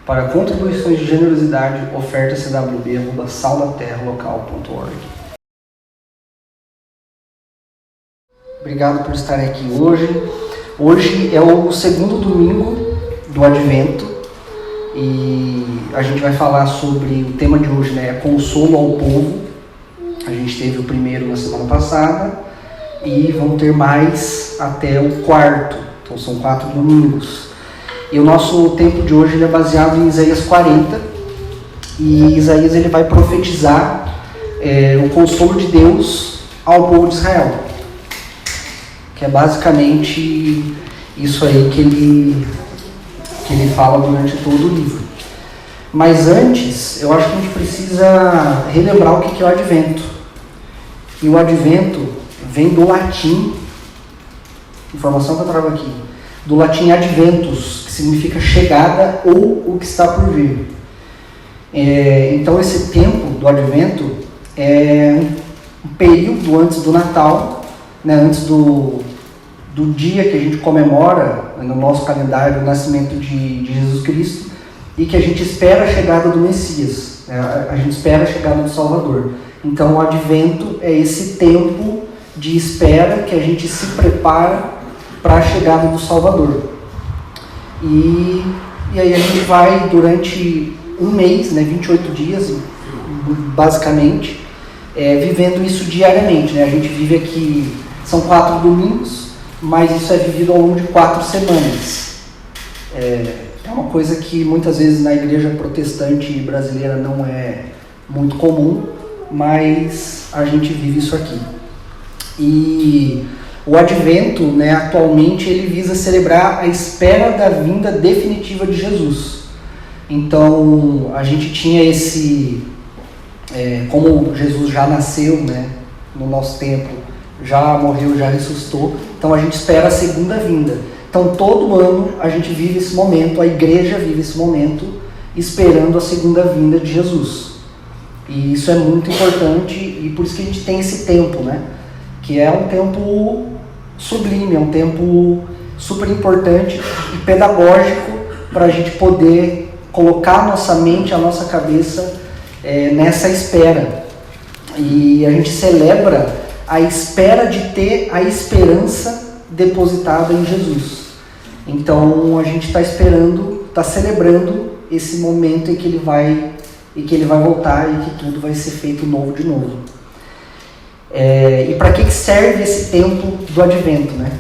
Para contribuições de generosidade, oferta cwb@saldaterralocal.org. Obrigado por estarem aqui hoje. Hoje é o segundo domingo do Advento e a gente vai falar sobre o tema de hoje, né? Consolo ao povo. A gente teve o primeiro na semana passada e vamos ter mais até o quarto. Então são 4 domingos. E o nosso tempo de hoje é baseado em Isaías 40. E Isaías ele vai profetizar o consolo de Deus ao povo de Israel. Que é basicamente isso aí que ele fala durante todo o livro. Mas antes, eu acho que a gente precisa relembrar o que é o Advento. E o Advento vem do latim, informação que eu trago aqui, do latim adventus, que significa chegada ou o que está por vir. Então esse tempo do Advento é um período antes do Natal, né, antes do dia que a gente comemora no nosso calendário o nascimento de Jesus Cristo e que a gente espera a chegada do Messias, a gente espera a chegada do Salvador. Então o Advento é esse tempo de espera que a gente se prepara para a chegada do Salvador. E aí a gente vai durante um mês, né, 28 dias, basicamente, vivendo isso diariamente. Né? A gente vive aqui, são 4 domingos, mas isso é vivido ao longo de 4 semanas. É uma coisa que muitas vezes na igreja protestante brasileira não é muito comum, mas a gente vive isso aqui. E o Advento, né, atualmente, ele visa celebrar a espera da vinda definitiva de Jesus. Então, a gente tinha esse... como Jesus já nasceu, né, no nosso tempo, já morreu, já ressuscitou, então a gente espera a segunda vinda. Então, todo ano a gente vive esse momento, a igreja vive esse momento, esperando a segunda vinda de Jesus. E isso é muito importante e por isso que a gente tem esse tempo, né? Que é um tempo sublime, é um tempo super importante e pedagógico para a gente poder colocar a nossa mente, a nossa cabeça nessa espera. E a gente celebra a espera de ter a esperança depositada em Jesus. Então a gente está esperando, está celebrando esse momento em que ele vai voltar e que tudo vai ser feito novo de novo. E para que serve esse tempo do Advento, né?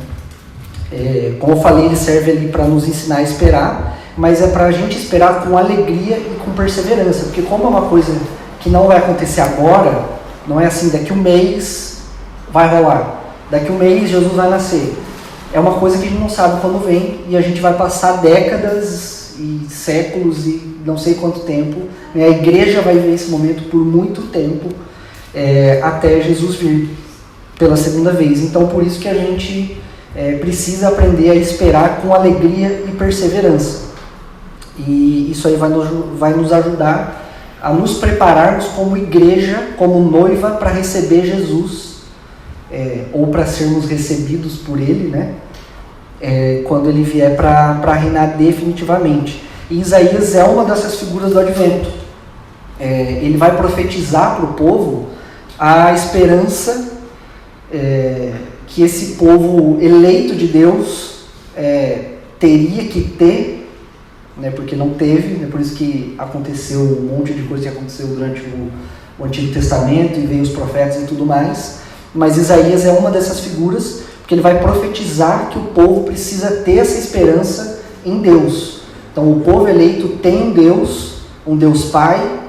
Como eu falei, ele serve ali para nos ensinar a esperar, mas é para a gente esperar com alegria e com perseverança, porque como é uma coisa que não vai acontecer agora, não é assim, daqui um mês vai rolar, daqui um mês Jesus vai nascer. É uma coisa que a gente não sabe quando vem e a gente vai passar décadas e séculos e não sei quanto tempo, né? A igreja vai viver esse momento por muito tempo, até Jesus vir pela segunda vez. Então, por isso que a gente precisa aprender a esperar com alegria e perseverança. E isso aí vai nos ajudar a nos prepararmos como igreja, como noiva, para receber Jesus, ou para sermos recebidos por Ele, né? Quando Ele vier para reinar definitivamente. E Isaías é uma dessas figuras do Advento. Ele vai profetizar para o povo a esperança que esse povo eleito de Deus teria que ter, né, porque não teve, né, por isso que aconteceu um monte de coisa que aconteceu durante o Antigo Testamento e veio os profetas e tudo mais. Mas Isaías é uma dessas figuras, porque ele vai profetizar que o povo precisa ter essa esperança em Deus. Então o povo eleito tem um Deus Pai,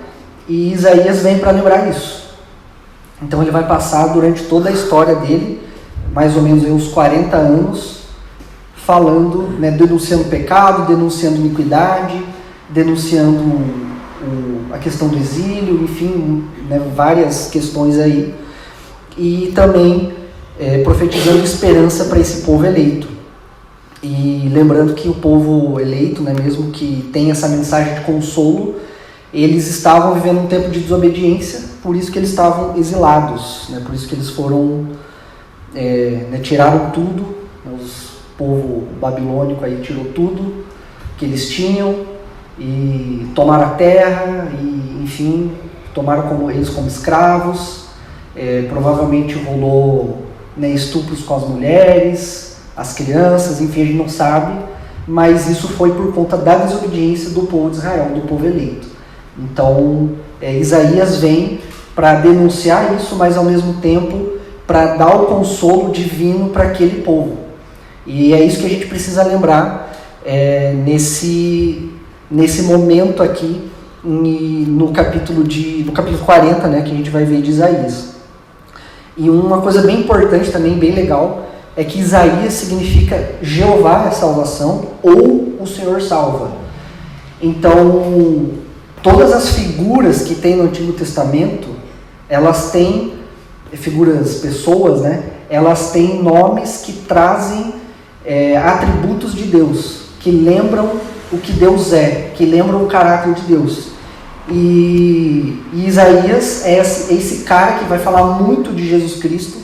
e Isaías vem para lembrar isso. Então ele vai passar durante toda a história dele, mais ou menos uns 40 anos, falando, né, denunciando pecado, denunciando iniquidade, denunciando a questão do exílio, enfim, né, várias questões aí. E também profetizando esperança para esse povo eleito. E lembrando que o povo eleito, né, mesmo que tem essa mensagem de consolo, eles estavam vivendo um tempo de desobediência, por isso que eles estavam exilados, né, por isso que eles foram, tiraram tudo, né, o povo babilônico aí tirou tudo que eles tinham, e tomaram a terra, e enfim, tomaram eles como escravos. Provavelmente rolou, né, estupros com as mulheres, as crianças, enfim, a gente não sabe, mas isso foi por conta da desobediência do povo de Israel, do povo eleito. Então, Isaías vem para denunciar isso, mas ao mesmo tempo para dar o consolo divino para aquele povo. E é isso que a gente precisa lembrar nesse momento aqui, no capítulo 40, né, que a gente vai ver de Isaías. E uma coisa bem importante também, bem legal, é que Isaías significa Jeová é salvação, ou o Senhor salva. Então, todas as figuras que tem no Antigo Testamento, elas têm figuras, pessoas, né? Elas têm nomes que trazem atributos de Deus, que lembram o que Deus é, que lembram o caráter de Deus. E Isaías é esse cara que vai falar muito de Jesus Cristo.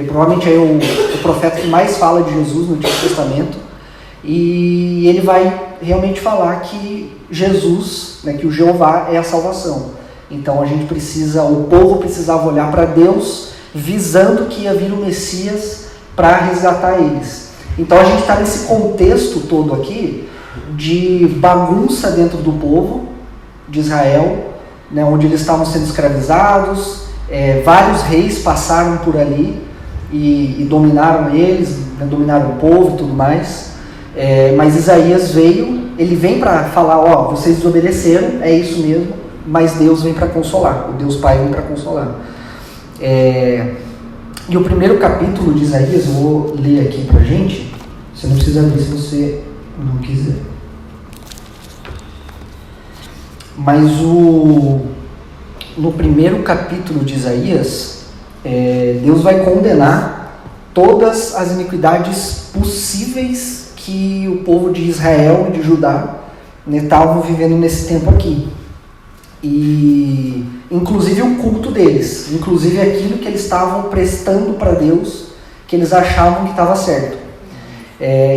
Provavelmente é o profeta que mais fala de Jesus no Antigo Testamento. E ele vai realmente falar que Jesus, né, que o Jeová é a salvação. Então o povo precisava olhar para Deus, visando que ia vir o Messias para resgatar eles. Então a gente está nesse contexto todo aqui de bagunça dentro do povo de Israel, né, onde eles estavam sendo escravizados, vários reis passaram por ali e dominaram eles, né, dominaram o povo e tudo mais. Mas Isaías ele vem para falar, vocês desobedeceram, é isso mesmo, mas Deus vem para consolar, o Deus Pai vem para consolar. E o primeiro capítulo de Isaías, eu vou ler aqui para a gente, você não precisa ler se você não quiser. Mas no primeiro capítulo de Isaías, Deus vai condenar todas as iniquidades possíveis que o povo de Israel e de Judá estavam vivendo nesse tempo aqui. E inclusive o culto deles, inclusive aquilo que eles estavam prestando para Deus, que eles achavam que estava certo.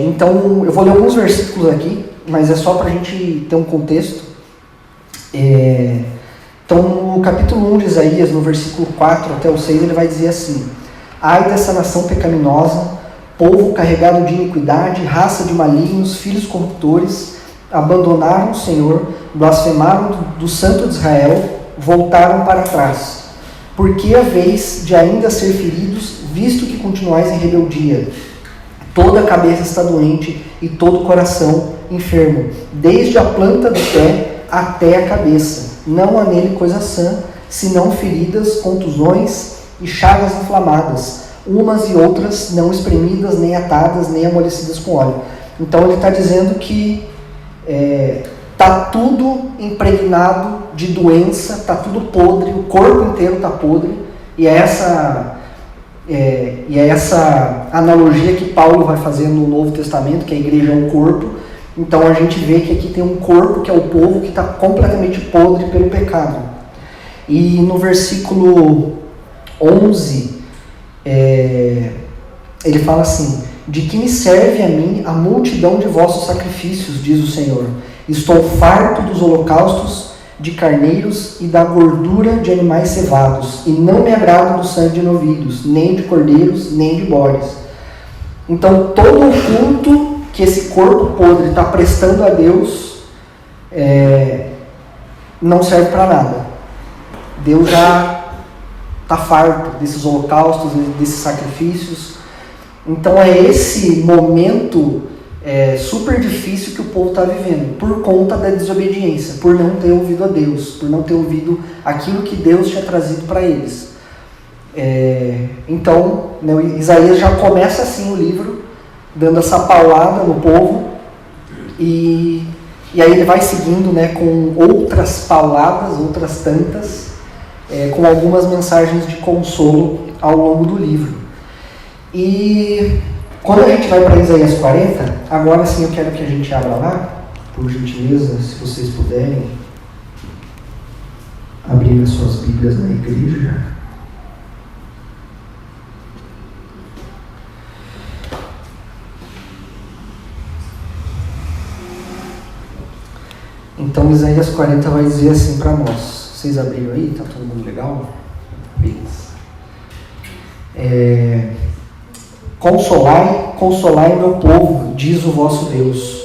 Então eu vou ler alguns versículos aqui, mas é só para a gente ter um contexto. Então no capítulo 1 de Isaías, no versículo 4 até o 6, ele vai dizer assim: ai dessa nação pecaminosa, povo carregado de iniquidade, raça de malignos, filhos corruptores, abandonaram o Senhor, blasfemaram do Santo de Israel, voltaram para trás. Por que haveis de ainda ser feridos, visto que continuais em rebeldia? Toda a cabeça está doente e todo o coração enfermo, desde a planta do pé até a cabeça. Não há nele coisa sã, senão feridas, contusões e chagas inflamadas, umas e outras não espremidas, nem atadas, nem amolecidas com óleo. Então ele está dizendo que está tudo impregnado de doença, está tudo podre, o corpo inteiro está podre, e é essa analogia que Paulo vai fazer no Novo Testamento, que a igreja é um corpo. Então a gente vê que aqui tem um corpo, que é o povo, que está completamente podre pelo pecado. E no versículo 11, ele fala assim: de que me serve a mim a multidão de vossos sacrifícios, diz o Senhor. Estou farto dos holocaustos de carneiros e da gordura de animais cevados, e não me agrado do sangue de novilhos, nem de cordeiros, nem de bodes. Então todo o culto que esse corpo podre está prestando a Deus não serve para nada. Deus já está farto desses holocaustos, desses sacrifícios. Então é esse momento super difícil que o povo está vivendo, por conta da desobediência, por não ter ouvido a Deus, por não ter ouvido aquilo que Deus tinha trazido para eles. Então, né, Isaías já começa assim o livro, dando essa paulada no povo, e aí ele vai seguindo, né, com outras pauladas, outras tantas, com algumas mensagens de consolo ao longo do livro. E quando a gente vai para Isaías 40, agora sim eu quero que a gente abra lá, por gentileza, se vocês puderem abrir as suas Bíblias na igreja. Então Isaías 40 vai dizer assim para nós. Vocês abriram aí? Tá todo mundo legal? Beleza. Consolai meu povo, diz o vosso Deus.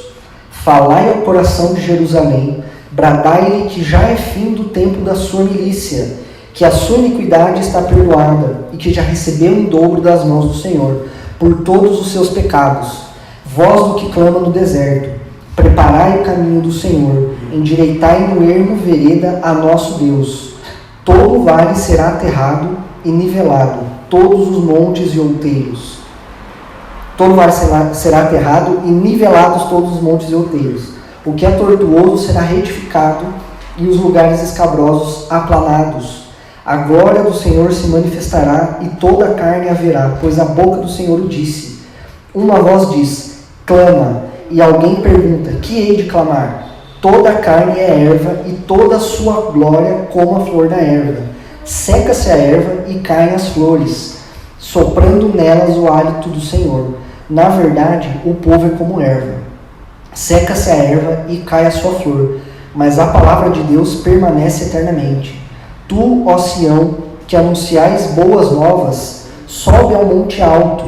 Falai ao coração de Jerusalém, bradai-lhe que já é fim do tempo da sua milícia, que a sua iniquidade está perdoada, e que já recebeu em dobro das mãos do Senhor, por todos os seus pecados. Vós do que clama no deserto, preparai o caminho do Senhor, endireitai no ermo vereda a nosso Deus. Todo o vale será aterrado e nivelado, todos os montes e outeiros. Todo o vale será aterrado e nivelados todos os montes e outeiros. O que é tortuoso será retificado e os lugares escabrosos aplanados. A glória do Senhor se manifestará e toda a carne haverá, pois a boca do Senhor o disse. Uma voz diz, clama, e alguém pergunta, que hei de clamar? Toda a carne é erva e toda a sua glória como a flor da erva. Seca-se a erva e caem as flores, soprando nelas o hálito do Senhor. Na verdade, o povo é como erva. Seca-se a erva e cai a sua flor, mas a palavra de Deus permanece eternamente. Tu, ó Sião, que anunciais boas novas, sobe ao monte alto.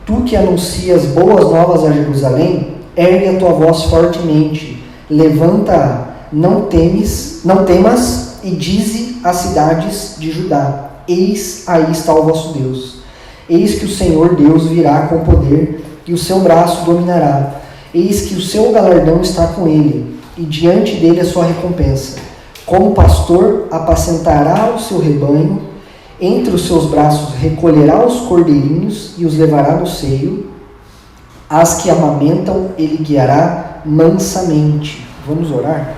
Tu que anuncias boas novas a Jerusalém, ergue a tua voz fortemente. Levanta-a, não temas, e dize às cidades de Judá, eis aí está o vosso Deus. Eis que o Senhor Deus virá com poder, e o seu braço dominará. Eis que o seu galardão está com ele, e diante dele a sua recompensa. Como pastor, apacentará o seu rebanho, entre os seus braços recolherá os cordeirinhos e os levará no seio. As que amamentam, ele guiará mansamente. Vamos orar?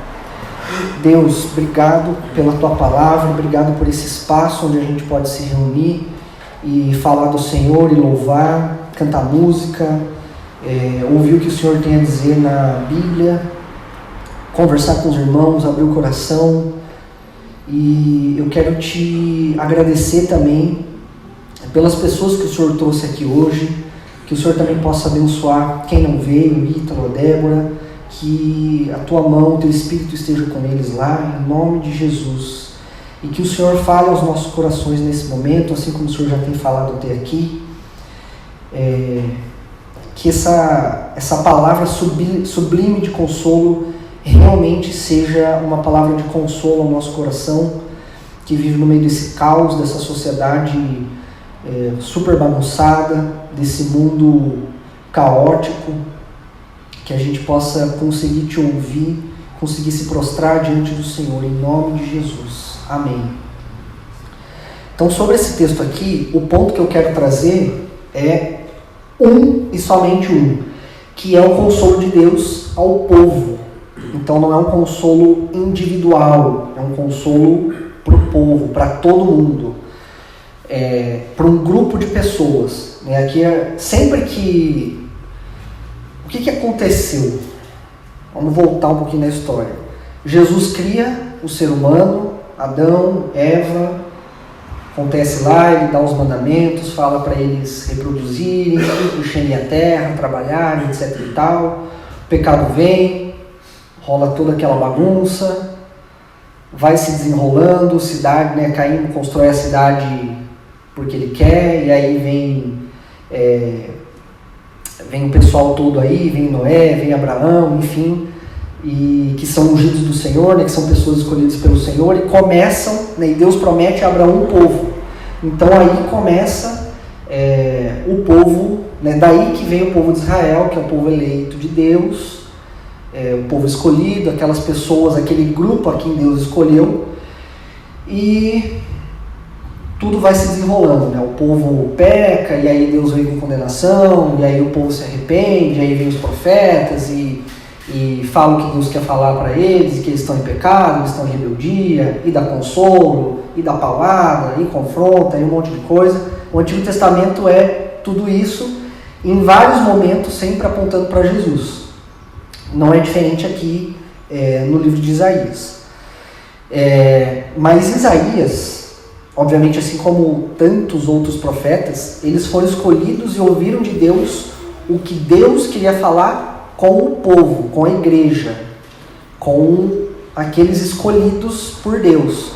Deus, obrigado pela tua palavra, obrigado por esse espaço onde a gente pode se reunir e falar do Senhor e louvar, cantar música, ouvir o que o Senhor tem a dizer na Bíblia, conversar com os irmãos, abrir o coração. E eu quero te agradecer também pelas pessoas que o Senhor trouxe aqui hoje, que o Senhor também possa abençoar quem não veio, o Ítalo, a Débora, que a tua mão, o teu Espírito esteja com eles lá, em nome de Jesus. E que o Senhor fale aos nossos corações nesse momento, assim como o Senhor já tem falado até aqui. Que essa palavra sublime de consolo realmente seja uma palavra de consolo ao nosso coração, que vive no meio desse caos, dessa sociedade super bagunçada, desse mundo caótico, que a gente possa conseguir te ouvir, conseguir se prostrar diante do Senhor, em nome de Jesus. Amém. Então, sobre esse texto aqui, o ponto que eu quero trazer é e somente um, que é o consolo de Deus ao povo. Então não é um consolo individual, é um consolo para o povo, para todo mundo, para um grupo de pessoas. Aqui sempre que... O que aconteceu? Vamos voltar um pouquinho na história. Jesus cria o ser humano, Adão, Eva. Acontece lá, ele dá os mandamentos, fala para eles reproduzirem, encherem a terra, trabalharem, etc e tal. O pecado vem, rola toda aquela bagunça, vai se desenrolando, cidade, Caim constrói a cidade porque ele quer, e aí vem o pessoal todo aí, vem Noé, vem Abraão, enfim, e que são ungidos do Senhor, que são pessoas escolhidas pelo Senhor, e começam, e Deus promete a Abraão um povo. Então aí começa o povo, daí que vem o povo de Israel, que é o povo eleito de Deus, o povo escolhido, aquelas pessoas, aquele grupo a quem Deus escolheu, e tudo vai se desenrolando, O povo peca, e aí Deus vem com condenação, e aí o povo se arrepende, aí vem os profetas e falam o que Deus quer falar para eles, que eles estão em pecado, eles estão em rebeldia, e dá consolo, e dá palavra, e confronta, e um monte de coisa. O Antigo Testamento é tudo isso, em vários momentos sempre apontando para Jesus. Não é diferente aqui no livro de Isaías. Mas Isaías, obviamente, assim como tantos outros profetas, eles foram escolhidos e ouviram de Deus o que Deus queria falar com o povo, com a igreja, com aqueles escolhidos por Deus.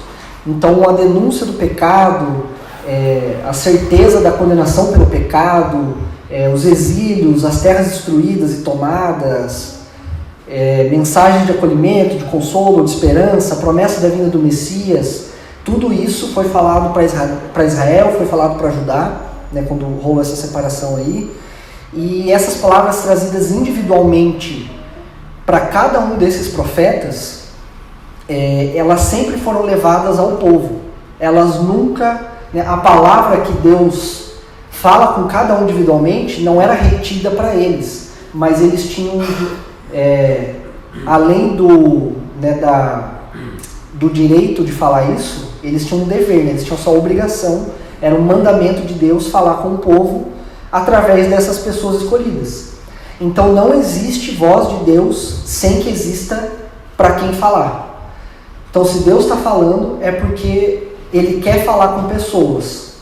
Então a denúncia do pecado, a certeza da condenação pelo pecado, os exílios, as terras destruídas e tomadas, mensagens de acolhimento, de consolo, de esperança, a promessa da vinda do Messias, tudo isso foi falado para Israel, foi falado para Judá, né, quando rolou essa separação aí. E essas palavras trazidas individualmente para cada um desses profetas, elas sempre foram levadas ao povo. Elas nunca, né, a palavra que Deus fala com cada um individualmente não era retida para eles, mas eles tinham, além do direito de falar isso, eles tinham um dever, né? Eles tinham só obrigação, era um mandamento de Deus falar com o povo através dessas pessoas escolhidas. Então não existe voz de Deus sem que exista para quem falar. Então se Deus está falando é porque Ele quer falar com pessoas.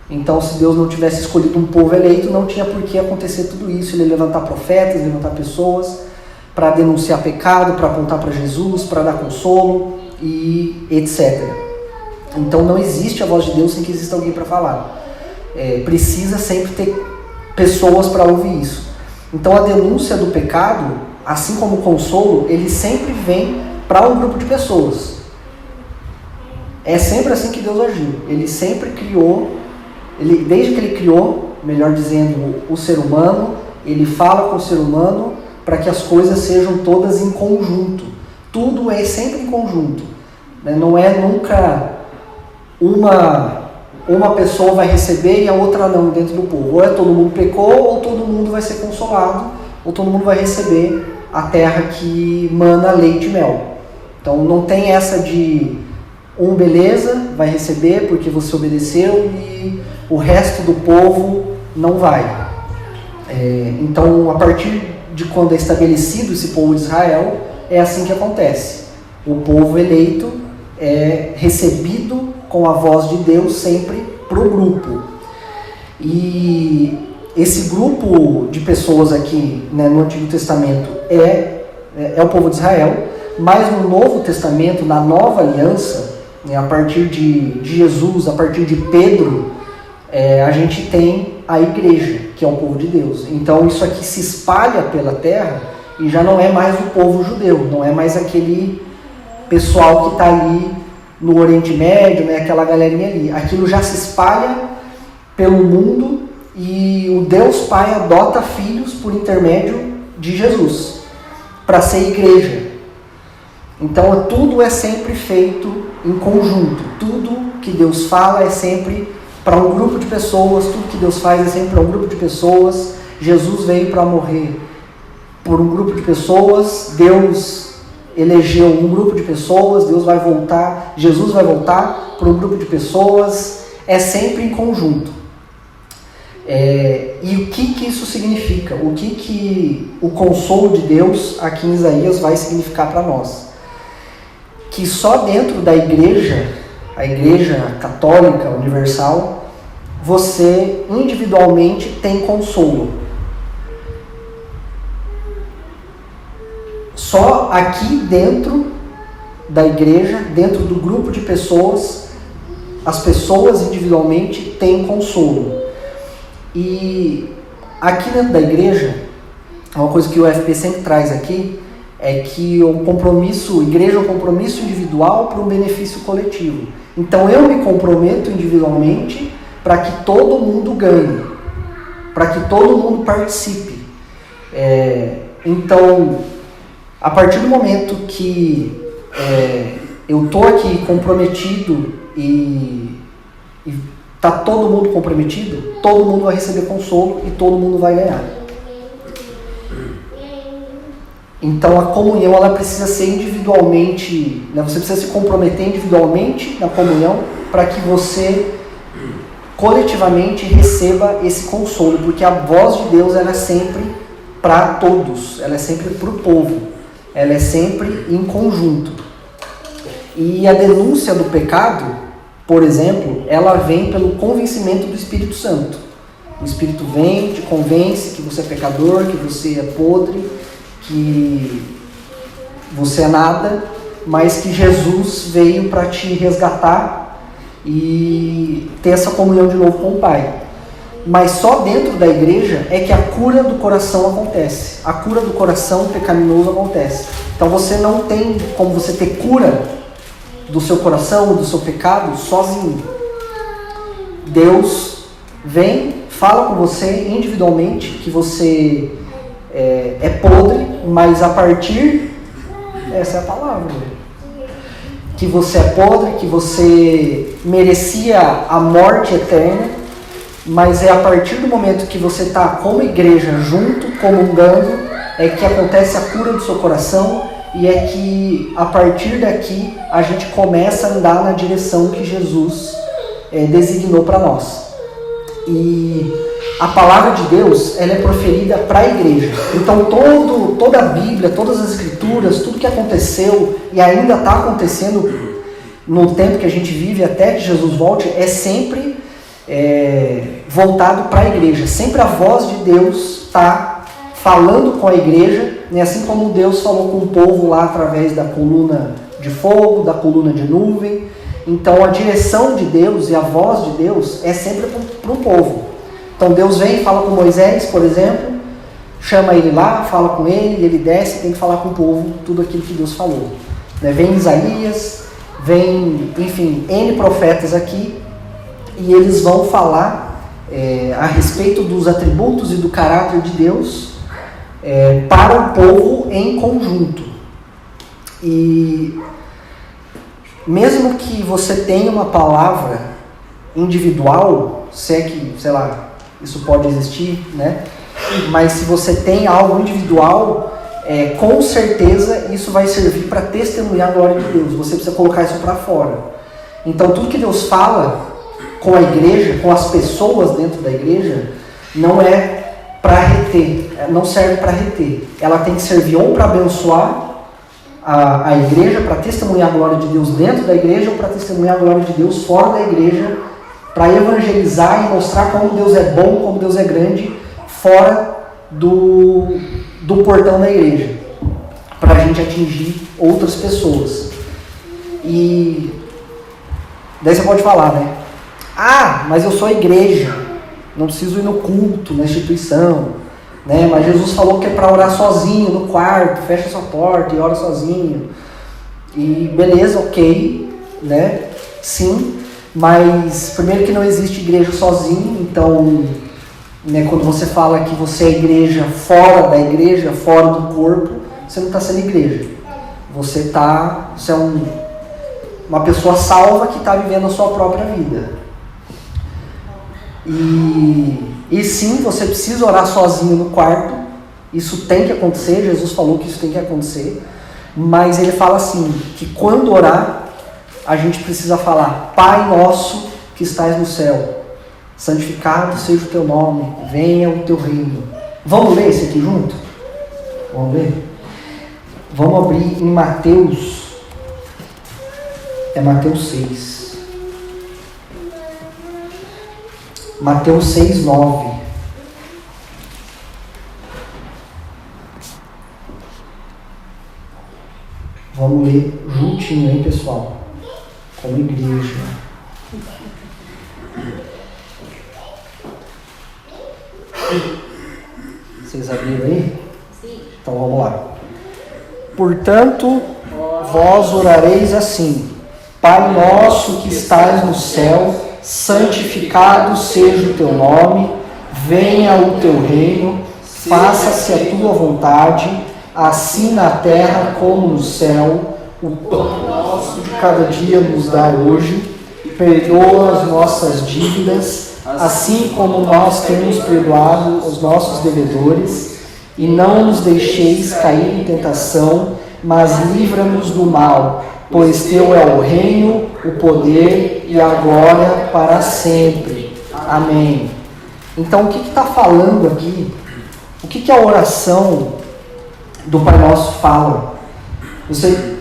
Então se Deus não tivesse escolhido um povo eleito, não tinha por que acontecer tudo isso. Ele levantar profetas, levantar pessoas para denunciar pecado, para apontar para Jesus, para dar consolo e etc. Então não existe a voz de Deus sem que exista alguém para falar. Precisa sempre ter pessoas para ouvir isso. Então a denúncia do pecado, assim como o consolo, ele sempre vem para um grupo de pessoas. É sempre assim que Deus agiu. Ele sempre criou, desde que ele criou, melhor dizendo, o ser humano, ele fala com o ser humano para que as coisas sejam todas em conjunto. Tudo é sempre em conjunto. Não é nunca uma pessoa vai receber e a outra não dentro do povo. Ou todo mundo pecou, ou todo mundo vai ser consolado, ou todo mundo vai receber a terra que mana leite e mel. Então não tem essa de beleza, vai receber porque você obedeceu e o resto do povo não vai. Então a partir de quando é estabelecido esse povo de Israel, é assim que acontece. O povo eleito é recebido com a voz de Deus sempre para o grupo. E esse grupo de pessoas aqui, né, no Antigo Testamento é o povo de Israel, mas no Novo Testamento, na Nova Aliança, né, a partir de Jesus, a partir de Pedro, a gente tem a igreja, que é o povo de Deus. Então isso aqui se espalha pela terra e já não é mais o povo judeu, não é mais aquele pessoal que está ali no Oriente Médio, né, aquela galerinha ali. Aquilo já se espalha pelo mundo e o Deus Pai adota filhos por intermédio de Jesus para ser igreja. Então tudo é sempre feito em conjunto. Tudo que Deus fala é sempre para um grupo de pessoas, tudo que Deus faz é sempre para um grupo de pessoas. Jesus veio para morrer por um grupo de pessoas, Deus elegeu um grupo de pessoas, Deus vai voltar, Jesus vai voltar por um grupo de pessoas, é sempre em conjunto. E o que isso significa? O que o consolo de Deus aqui em Isaías vai significar para nós? Que só dentro da igreja, a igreja católica universal, você individualmente tem consolo. Só aqui dentro da igreja, dentro do grupo de pessoas, as pessoas individualmente têm consolo. E aqui dentro da igreja, uma coisa que o UFP sempre traz aqui, é que o compromisso, igreja é um compromisso individual para um benefício coletivo. Então eu me comprometo individualmente para que todo mundo ganhe, para que todo mundo participe. Então, a partir do momento que eu estou aqui comprometido e está todo mundo comprometido, todo mundo vai receber consolo e todo mundo vai ganhar. Então a comunhão ela precisa ser individualmente, né? Você precisa se comprometer individualmente na comunhão para que você coletivamente receba esse consolo, porque a voz de Deus ela é sempre para todos, ela é sempre para o povo, ela é sempre em conjunto. E a denúncia do pecado, por exemplo, ela vem pelo convencimento do Espírito Santo. O Espírito vem, te convence que você é pecador, que você é podre, que você é nada, mas que Jesus veio para te resgatar e ter essa comunhão de novo com o Pai. Mas só dentro da igreja é que a cura do coração acontece. A cura do coração pecaminoso acontece. Então você não tem como você ter cura do seu coração, do seu pecado, sozinho. Deus vem, fala com você individualmente que você é podre, mas a partir... Essa é a palavra. Que você é podre, que você merecia a morte eterna, mas é a partir do momento que você está como igreja junto, comungando, é que acontece a cura do seu coração e é que a partir daqui a gente começa a andar na direção que Jesus designou para nós. E a palavra de Deus, ela é proferida para a igreja. Então toda a Bíblia, todas as escrituras, tudo que aconteceu e ainda está acontecendo no tempo que a gente vive até que Jesus volte, é sempre voltado para a igreja. Sempre a voz de Deus está falando com a igreja, né? Assim como Deus falou com o povo lá através da coluna de fogo, da coluna de nuvem. Então a direção de Deus e a voz de Deus é sempre para o povo. Então Deus vem e fala com Moisés, por exemplo, chama ele lá, fala com ele, ele desce e tem que falar com o povo tudo aquilo que Deus falou. Né? Vem Isaías, vem, enfim, N profetas aqui, e eles vão falar a respeito dos atributos e do caráter de Deus para o povo em conjunto. E mesmo que você tenha uma palavra individual, se é que, sei lá, isso pode existir, né? Mas se você tem algo individual, com certeza isso vai servir para testemunhar a glória de Deus. Você precisa colocar isso para fora. Então tudo que Deus fala com a igreja, com as pessoas dentro da igreja, não é para reter, não serve para reter. Ela tem que servir ou para abençoar a igreja, para testemunhar a glória de Deus dentro da igreja, ou para testemunhar a glória de Deus fora da igreja, para evangelizar e mostrar como Deus é bom, como Deus é grande, fora do portão da igreja, para a gente atingir outras pessoas. E daí você pode falar, né? Ah, mas eu sou a igreja, não preciso ir no culto, na instituição, né? Mas Jesus falou que é para orar sozinho no quarto, fecha sua porta e ora sozinho. E beleza, ok, né? Sim, mas primeiro que não existe igreja sozinho, então, né, quando você fala que você é igreja fora da igreja, fora do corpo, você não está sendo igreja. Você é uma pessoa salva que está vivendo a sua própria vida. E sim, você precisa orar sozinho no quarto. Isso tem que acontecer, Jesus falou que isso tem que acontecer. Mas ele fala assim, que quando orar, a gente precisa falar: Pai nosso que estás no céu, santificado seja o teu nome, venha o teu reino. Vamos ler esse aqui junto? Vamos ler? Vamos abrir em Mateus. É Mateus 6. Mateus 6, 9. Vamos ler juntinho, hein, pessoal? Como igreja. Vocês abriram aí? Sim. Então vamos lá. Portanto, vós orareis assim: Pai nosso que estás no céu, santificado seja o teu nome, venha o teu reino, faça-se a tua vontade, assim na terra como no céu. O pão nosso de cada dia nos dá hoje, perdoa as nossas dívidas, assim como nós temos perdoado os nossos devedores, e não nos deixeis cair em tentação, mas livra-nos do mal, pois teu é o reino, o poder e a glória para sempre. Amém. Então, o que está falando aqui? O que a oração do Pai Nosso fala? Você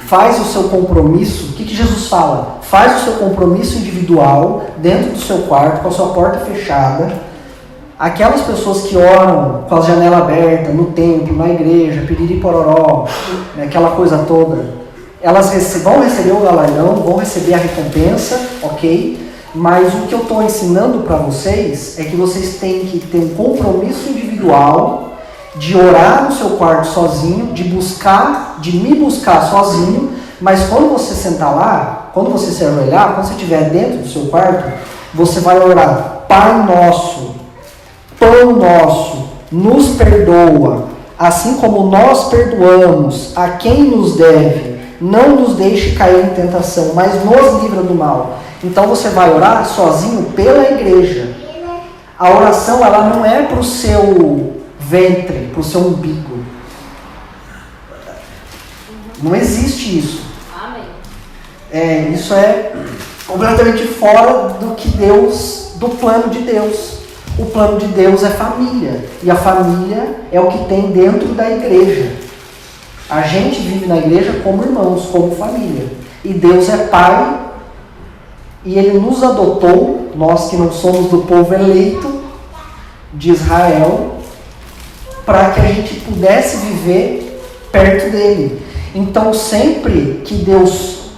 faz o seu compromisso. O que Jesus fala? Faz o seu compromisso individual dentro do seu quarto, com a sua porta fechada, Aquelas pessoas que oram com as janelas abertas, no templo, na igreja, piriri pororó, né, aquela coisa toda, elas vão receber o galardão, vão receber a recompensa, ok? Mas o que eu estou ensinando para vocês é que vocês têm que ter um compromisso individual de orar no seu quarto sozinho, de me buscar sozinho, mas quando você sentar lá, quando você se ajoelhar, quando você estiver dentro do seu quarto, você vai orar: Pai nosso, Pão nosso, nos perdoa, assim como nós perdoamos a quem nos deve. Não nos deixe cair em tentação, mas nos livra do mal. Então você vai orar sozinho pela igreja. A oração, ela não é para o seu ventre, para o seu umbigo. Não existe isso. Isso é completamente fora do plano de Deus. O plano de Deus é família. E a família é o que tem dentro da igreja. A gente vive na igreja como irmãos, como família. E Deus é Pai. E Ele nos adotou, nós que não somos do povo eleito de Israel, para que a gente pudesse viver perto dEle. Então, sempre que Deus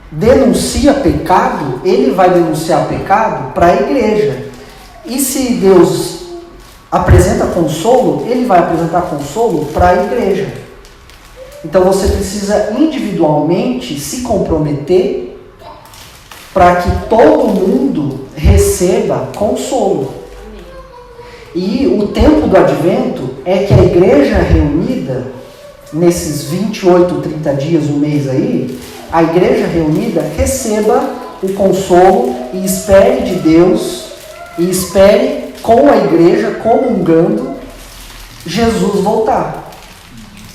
denuncia pecado, Ele vai denunciar pecado para a igreja. E se Deus apresenta consolo, Ele vai apresentar consolo para a igreja. Então você precisa individualmente se comprometer para que todo mundo receba consolo. E o tempo do advento é que a igreja reunida, nesses 28, 30 dias, um mês aí, a igreja reunida receba o consolo e espere de Deus, e espere com a igreja, comungando, Jesus voltar.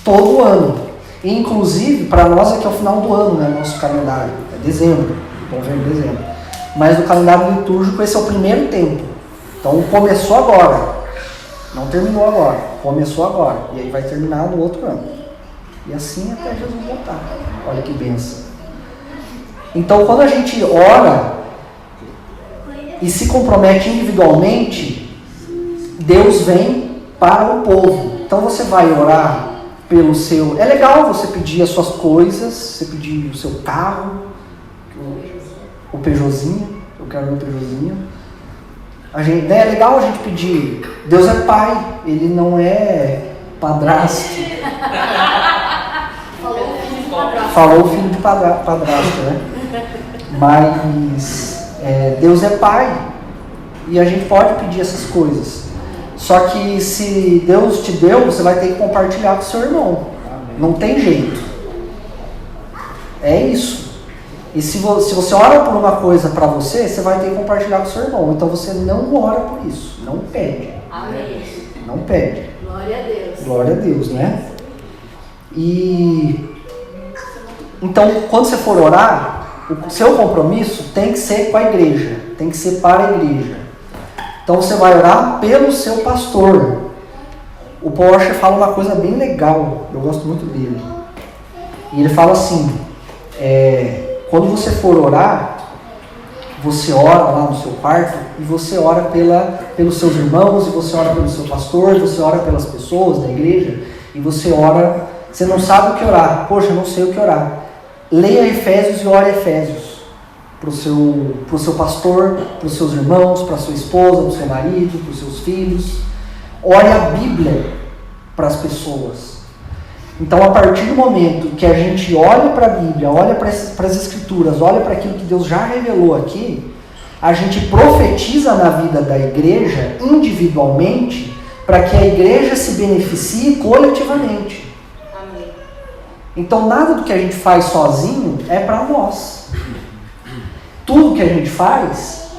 Todo ano. E, inclusive, para nós aqui é o final do ano, né? Nosso calendário. É dezembro. Vamos ver em dezembro. Mas no calendário litúrgico esse é o primeiro tempo. Então começou agora. Não terminou agora. Começou agora. E aí vai terminar no outro ano. E assim até Jesus voltar. Olha que bênção. Então quando a gente ora e se compromete individualmente, Deus vem para o povo. Então você vai orar pelo seu... É legal você pedir as suas coisas, você pedir o seu carro, o Peugeotzinho, eu quero meu Peugeotzinho. É legal a gente pedir. Deus é Pai, Ele não é padrasto. Falou o filho de padrasto, né? Mas Deus é Pai e a gente pode pedir essas coisas. Só que se Deus te deu, você vai ter que compartilhar com o seu irmão. Não tem jeito. É isso. E se você ora por uma coisa para você, você vai ter que compartilhar com o seu irmão. Então você não ora por isso. Não pede. Amém. Não pede. Glória a Deus. Glória a Deus, né? E então, quando você for orar, o seu compromisso tem que ser com a igreja. Tem que ser para a igreja. Então você vai orar pelo seu pastor. O Porsche fala uma coisa bem legal. Eu gosto muito dele. E ele fala assim... quando você for orar, você ora lá no seu quarto e você ora pelos seus irmãos, e você ora pelo seu pastor, você ora pelas pessoas da igreja, e você ora, você não sabe o que orar. Poxa, eu não sei o que orar. Leia Efésios e ore Efésios para o seu pastor, para os seus irmãos, para a sua esposa, para o seu marido, para os seus filhos. Ore a Bíblia para as pessoas. Então, a partir do momento que a gente olha para a Bíblia, olha para as Escrituras, olha para aquilo que Deus já revelou aqui, a gente profetiza na vida da igreja individualmente para que a igreja se beneficie coletivamente. Amém. Então, nada do que a gente faz sozinho é para nós. Tudo que a gente faz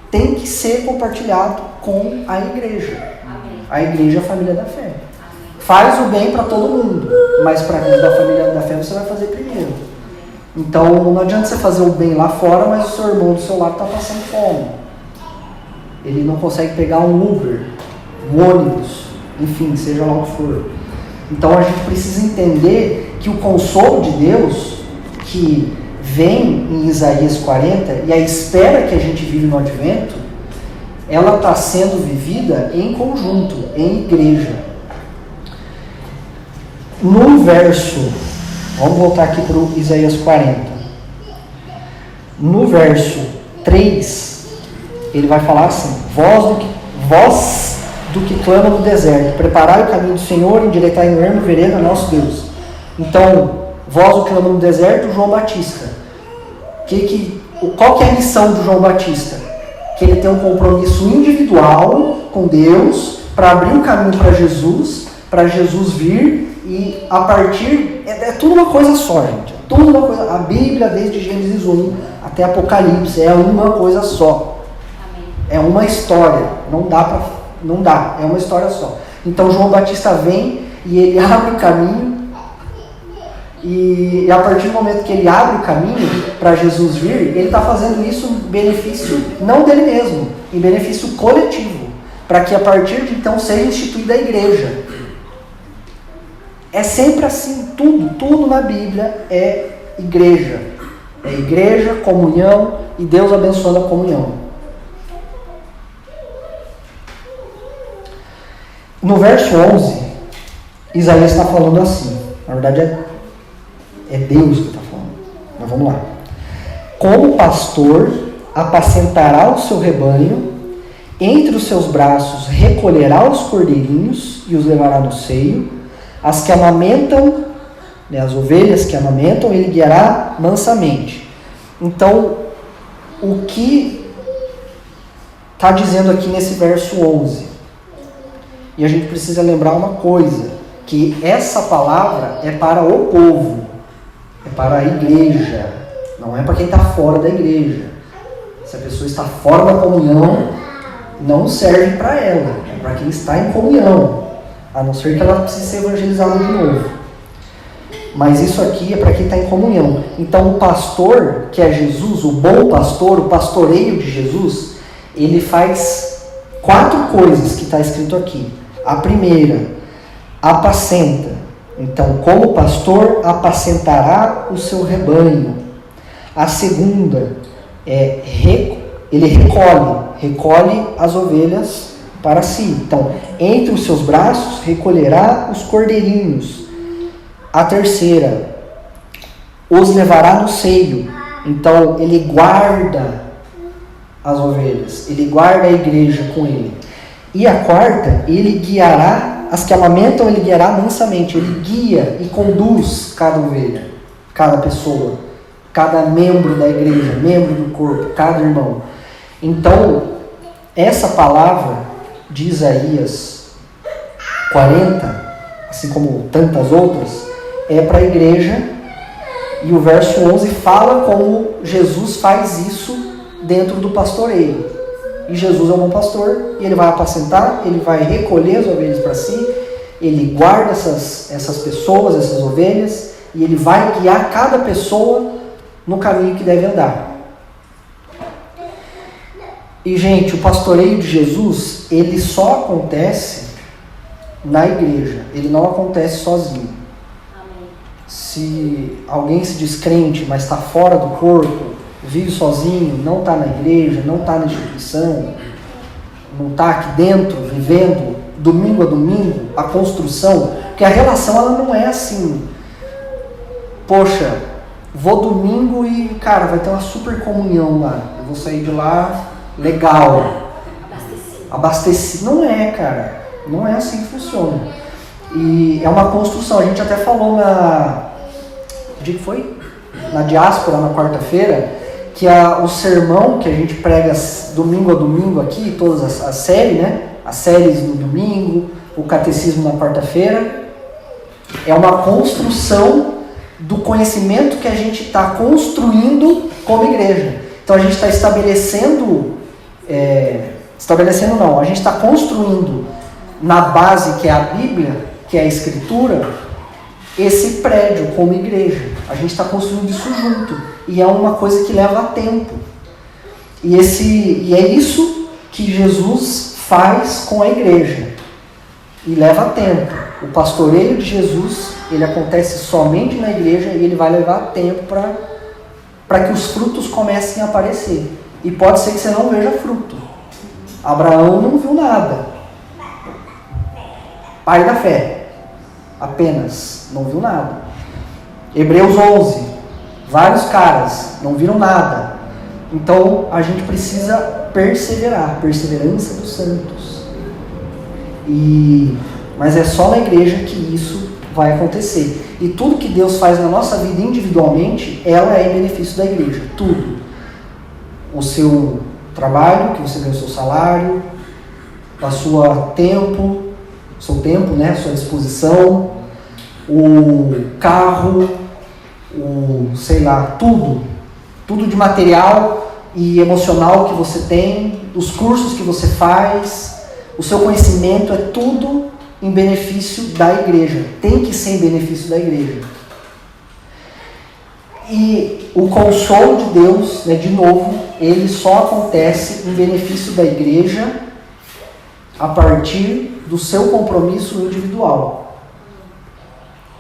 tem que ser compartilhado com a igreja. Amém. A igreja é a família da fé. Faz o bem para todo mundo, mas para a da família da fé você vai fazer primeiro. Então não adianta você fazer o bem lá fora, mas o seu irmão do seu lado está passando fome. Ele não consegue pegar um Uber, um ônibus, enfim, seja lá o que for. Então a gente precisa entender que o consolo de Deus, que vem em Isaías 40, e a espera que a gente vive no advento, ela está sendo vivida em conjunto, em igreja. No verso, vamos voltar aqui para o Isaías 40. No verso 3, ele vai falar assim: Vós do que clama no deserto, preparai o caminho do Senhor, endireitai no ermo vereda nosso Deus. Então, vós do que clama no deserto, João Batista. Qual que é a missão do João Batista? Que ele tem um compromisso individual com Deus para abrir um caminho para Jesus vir, e a partir... É tudo uma coisa só, gente. É tudo uma coisa. A Bíblia, desde Gênesis 1 até Apocalipse, é uma coisa só. É uma história. Não dá. É uma história só. Então João Batista vem e ele abre o caminho. E a partir do momento que ele abre o caminho para Jesus vir, ele está fazendo isso em benefício não dele mesmo, em benefício coletivo, para que a partir de então seja instituída a igreja. É sempre assim, tudo na Bíblia é igreja. É igreja, comunhão, e Deus abençoando a comunhão. No verso 11, Isaías está falando assim, na verdade é Deus que está falando, mas vamos lá. Como pastor apacentará o seu rebanho, entre os seus braços recolherá os cordeirinhos e os levará no seio, as que amamentam, as ovelhas que amamentam, ele guiará mansamente. Então, o que está dizendo aqui nesse verso 11? E a gente precisa lembrar uma coisa, que essa palavra é para o povo, é para a igreja, não é para quem está fora da igreja. Se a pessoa está fora da comunhão, não serve para ela, é para quem está em comunhão, a não ser que ela precise ser evangelizada de novo. Mas isso aqui é para quem está em comunhão. Então o pastor, que é Jesus, o bom pastor, o pastoreio de Jesus, ele faz 4 coisas que está escrito aqui. A primeira, apacenta. Então, como pastor, apacentará o seu rebanho. A segunda, ele recolhe as ovelhas para si. Então, entre os seus braços, recolherá os cordeirinhos. A terceira, os levará no seio. Então, ele guarda as ovelhas, ele guarda a igreja com ele. E a quarta, ele guiará, as que amamentam, ele guiará mansamente. Ele guia e conduz cada ovelha, cada pessoa, cada membro da igreja, membro do corpo, cada irmão. Então, essa palavra de Isaías 40, assim como tantas outras, é para a igreja. E o verso 11 fala como Jesus faz isso dentro do pastoreio. E Jesus é um bom pastor, e ele vai apacentar, ele vai recolher as ovelhas para si, ele guarda essas pessoas, essas ovelhas, e ele vai guiar cada pessoa no caminho que deve andar. E, gente, o pastoreio de Jesus, ele só acontece na igreja, ele não acontece sozinho. Amém. Se alguém se diz crente, mas está fora do corpo, vive sozinho, não está na igreja, não está na instituição, não está aqui dentro, vivendo domingo a domingo, a construção, porque a relação ela não é assim, poxa, vou domingo e, cara, vai ter uma super comunhão lá, eu vou sair de lá legal, abastecido. Não é, cara, não é assim que funciona. E é uma construção. A gente até falou que foi? Na diáspora, na quarta-feira, que o sermão que a gente prega domingo a domingo aqui, todas as séries, né? As séries no domingo, o catecismo na quarta-feira, é uma construção do conhecimento que a gente está construindo como igreja. Então a gente está a gente está construindo na base que é a Bíblia, que é a Escritura, esse prédio como igreja. A gente está construindo isso junto. E é uma coisa que leva tempo. E é isso que Jesus faz com a igreja. E leva tempo. O pastoreio de Jesus, ele acontece somente na igreja e ele vai levar tempo para que os frutos comecem a aparecer. E pode ser que você não veja fruto. Abraão não viu nada. Pai da fé. Apenas. Não viu nada. Hebreus 11. Vários caras não viram nada. Então a gente precisa perseverar. Perseverança dos santos. Mas é só na igreja que isso vai acontecer. E tudo que Deus faz na nossa vida individualmente, ela é em benefício da igreja. Tudo. O seu trabalho, que você ganha o seu salário, a sua tempo, seu tempo, né, sua disposição, o carro, sei lá, tudo de material e emocional que você tem, os cursos que você faz, o seu conhecimento, é tudo em benefício da igreja. Tem que ser em benefício da igreja. E o consolo de Deus, né, de novo, ele só acontece em benefício da igreja a partir do seu compromisso individual.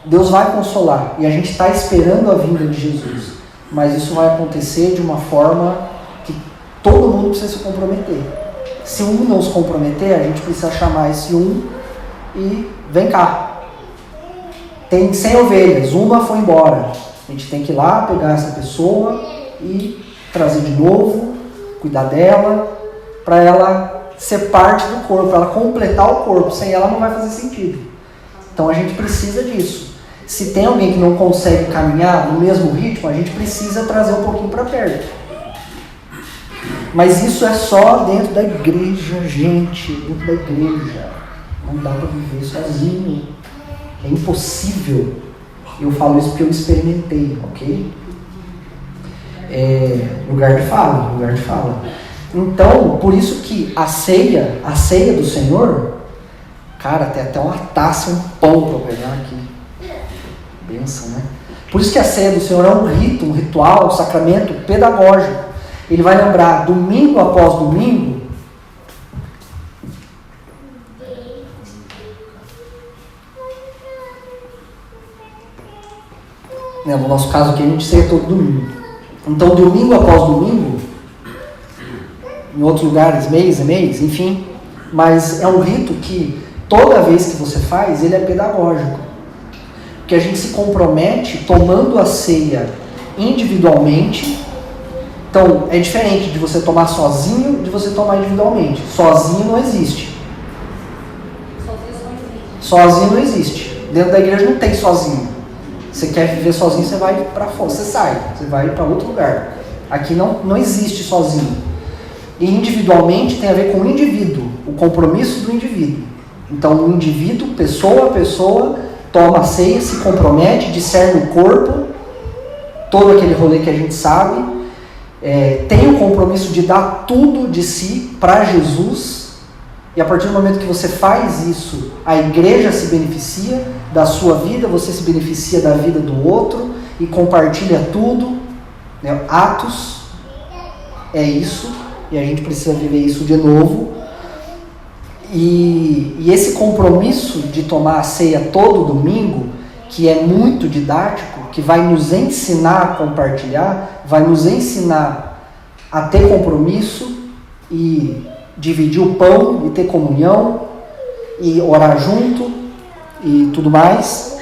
Deus vai consolar e a gente está esperando a vinda de Jesus, mas isso vai acontecer de uma forma que todo mundo precisa se comprometer. Se um não se comprometer, a gente precisa chamar esse um e vem cá. Tem 100 ovelhas, uma foi embora. A gente tem que ir lá, pegar essa pessoa e trazer de novo, cuidar dela, para ela ser parte do corpo, ela completar o corpo. Sem ela não vai fazer sentido. Então a gente precisa disso. Se tem alguém que não consegue caminhar no mesmo ritmo, a gente precisa trazer um pouquinho para perto. Mas isso é só dentro da igreja, gente. Dentro da igreja. Não dá para viver sozinho. É impossível. Eu falo isso porque eu experimentei, ok? Lugar de fala. Então, por isso que a ceia do Senhor, cara, tem até uma taça, um pão para eu pegar aqui. Benção, né? Por isso que a ceia do Senhor é um rito, um ritual, um sacramento pedagógico. Ele vai lembrar domingo após domingo no nosso caso aqui a gente ceia todo domingo. Então domingo após domingo, em outros lugares mês a mês, enfim, mas é um rito que toda vez que você faz, ele é pedagógico. Porque a gente se compromete tomando a ceia individualmente. Então, é diferente de você tomar sozinho de você tomar individualmente. Sozinho não existe. Sozinho não existe. Dentro da igreja não tem sozinho. Você quer viver sozinho, você vai para fora, você sai, você vai para outro lugar. Aqui não existe sozinho. E individualmente tem a ver com o indivíduo, o compromisso do indivíduo. Então, o indivíduo, pessoa a pessoa, toma a ceia, se compromete, discerne o corpo, todo aquele rolê que a gente sabe, tem o compromisso de dar tudo de si para Jesus, e a partir do momento que você faz isso, a igreja se beneficia da sua vida, você se beneficia da vida do outro, e compartilha tudo, né? Atos é isso, e a gente precisa viver isso de novo. E esse compromisso de tomar a ceia todo domingo, que é muito didático, que vai nos ensinar a compartilhar, vai nos ensinar a ter compromisso e dividir o pão e ter comunhão e orar junto e tudo mais,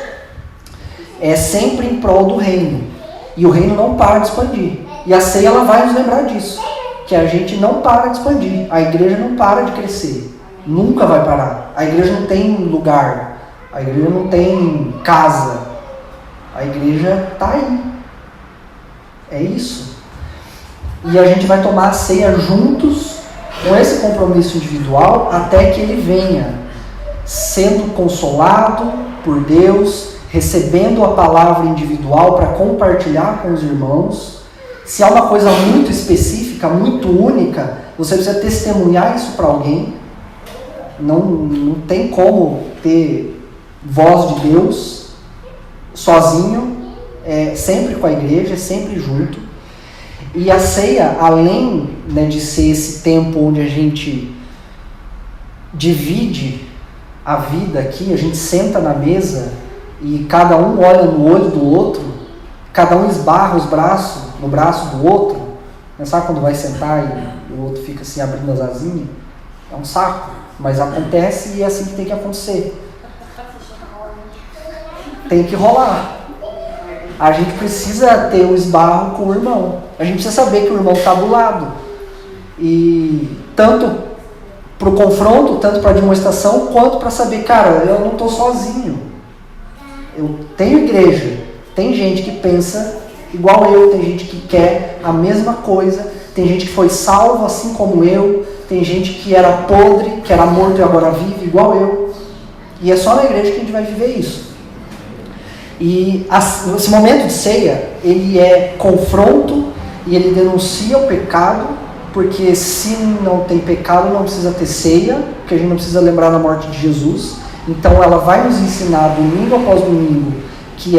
é sempre em prol do reino. E o reino não para de expandir. E a ceia ela vai nos lembrar disso, que a gente não para de expandir, a igreja não para de crescer. Nunca vai parar. A igreja não tem lugar. A igreja não tem casa. A igreja está aí. É isso. E a gente vai tomar a ceia juntos, com esse compromisso individual, até que ele venha, sendo consolado por Deus, recebendo a palavra individual para compartilhar com os irmãos. Se há uma coisa muito específica, muito única, você precisa testemunhar isso para alguém. Não tem como ter voz de Deus sozinho, sempre com a igreja, sempre junto. E a ceia, além, né, de ser esse tempo onde a gente divide a vida aqui, a gente senta na mesa e cada um olha no olho do outro, cada um esbarra os braços no braço do outro, sabe quando vai sentar e o outro fica assim abrindo as asinhas? É um saco, mas acontece e é assim que tem que acontecer. Tem que rolar. A gente precisa ter um esbarro com o irmão. A gente precisa saber que o irmão está do lado. E tanto para o confronto, tanto para a demonstração, quanto para saber, cara, eu não estou sozinho. Eu tenho igreja. Tem gente que pensa igual eu, tem gente que quer a mesma coisa, tem gente que foi salvo assim como eu, tem gente que era podre, que era morto e agora vive igual eu. E é só na igreja que a gente vai viver isso. E esse momento de ceia, ele é confronto e ele denuncia o pecado, porque se não tem pecado não precisa ter ceia, porque a gente não precisa lembrar da morte de Jesus. Então ela vai nos ensinar domingo após domingo que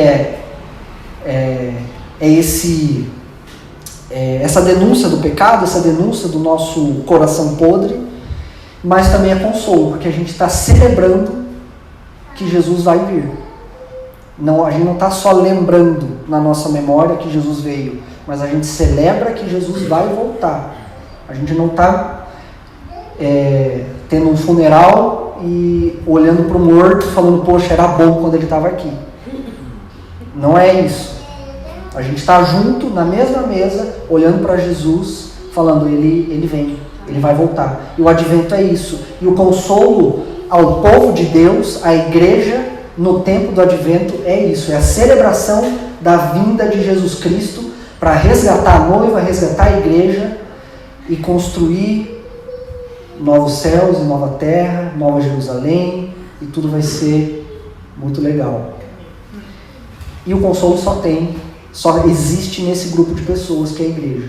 essa denúncia do pecado, essa denúncia do nosso coração podre, mas também é consolo, porque a gente está celebrando que Jesus vai vir. Não, a gente não está só lembrando na nossa memória que Jesus veio, mas a gente celebra que Jesus vai voltar. A gente não está tendo um funeral e olhando para o morto falando, poxa, era bom quando ele estava aqui. Não é isso. A gente está junto, na mesma mesa, olhando para Jesus, falando, ele vem, ele vai voltar. E o advento é isso. E o consolo ao povo de Deus, à igreja, no tempo do advento, é isso. É a celebração da vinda de Jesus Cristo para resgatar a noiva, resgatar a igreja e construir novos céus e nova terra, nova Jerusalém, e tudo vai ser muito legal. E o consolo só existe nesse grupo de pessoas que é a igreja.